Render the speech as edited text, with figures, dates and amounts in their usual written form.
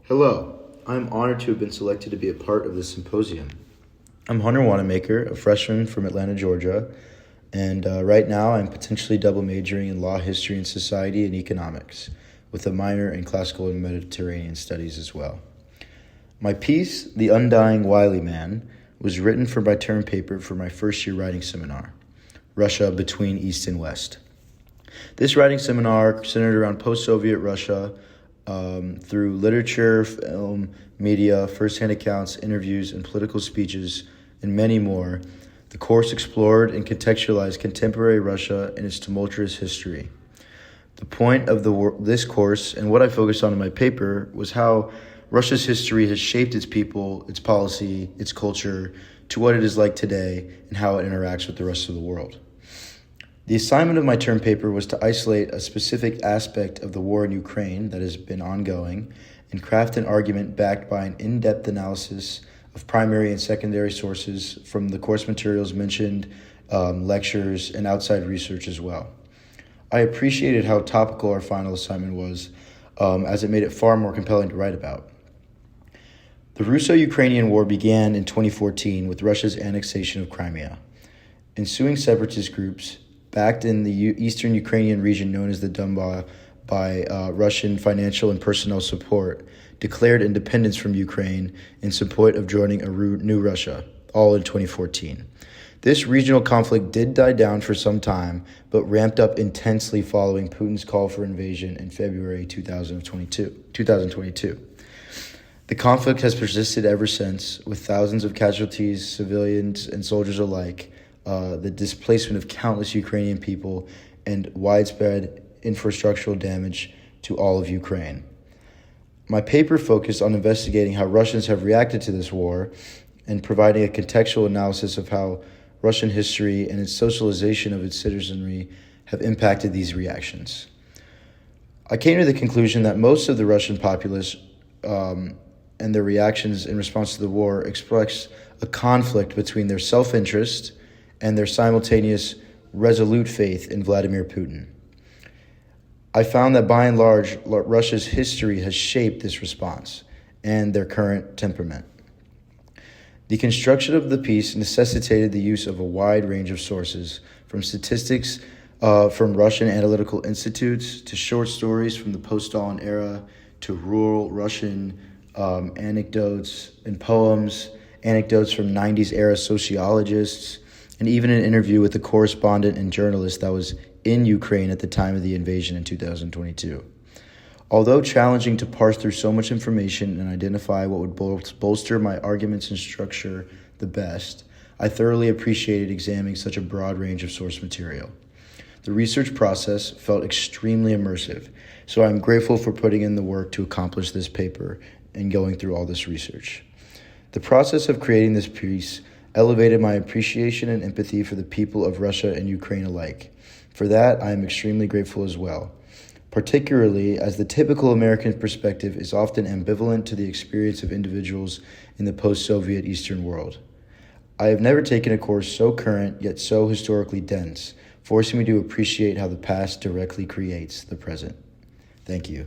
Hello, I'm honored to have been selected to be a part of this symposium. I'm Hunter Wanamaker, a freshman from Atlanta, Georgia, and right now I'm potentially double majoring in law, history, and society and economics, with a minor in classical and Mediterranean studies as well. My piece, The Undying Wily Man, was written for my term paper for my first year writing seminar, Russia Between East and West. This writing seminar centered around post-Soviet Russia, through literature, film, media, first-hand accounts, interviews, and political speeches, and many more. The course explored and contextualized contemporary Russia and its tumultuous history. The point of this course, and what I focused on in my paper, was how Russia's history has shaped its people, its policy, its culture, to what it is like today, and how it interacts with the rest of the world. The assignment of my term paper was to isolate a specific aspect of the war in Ukraine that has been ongoing and craft an argument backed by an in-depth analysis of primary and secondary sources from the course materials mentioned, lectures, and outside research as well. I appreciated how topical our final assignment was, as it made it far more compelling to write about. The Russo-Ukrainian War began in 2014 with Russia's annexation of Crimea. Ensuing separatist groups, backed in the eastern Ukrainian region known as the Donbas by Russian financial and personnel support, declared independence from Ukraine in support of joining a new Russia, all in 2014. This regional conflict did die down for some time, but ramped up intensely following Putin's call for invasion in February 2022. The conflict has persisted ever since, with thousands of casualties, civilians and soldiers alike, the displacement of countless Ukrainian people, and widespread infrastructural damage to all of Ukraine. My paper focused on investigating how Russians have reacted to this war and providing a contextual analysis of how Russian history and its socialization of its citizenry have impacted these reactions. I came to the conclusion that most of the Russian populace and their reactions in response to the war express a conflict between their self-interest and their simultaneous resolute faith in Vladimir Putin. I found that by and large, Russia's history has shaped this response and their current temperament. The construction of the piece necessitated the use of a wide range of sources, from statistics from Russian analytical institutes to short stories from the post-Stalin era to rural Russian anecdotes and poems, anecdotes from 90s era sociologists, and even an interview with a correspondent and journalist that was in Ukraine at the time of the invasion in 2022. Although challenging to parse through so much information and identify what would bolster my arguments and structure the best, I thoroughly appreciated examining such a broad range of source material. The research process felt extremely immersive, so I'm grateful for putting in the work to accomplish this paper and going through all this research. The process of creating this piece elevated my appreciation and empathy for the people of Russia and Ukraine alike. For that, I am extremely grateful as well, particularly as the typical American perspective is often ambivalent to the experience of individuals in the post-Soviet Eastern world. I have never taken a course so current yet so historically dense, forcing me to appreciate how the past directly creates the present. Thank you.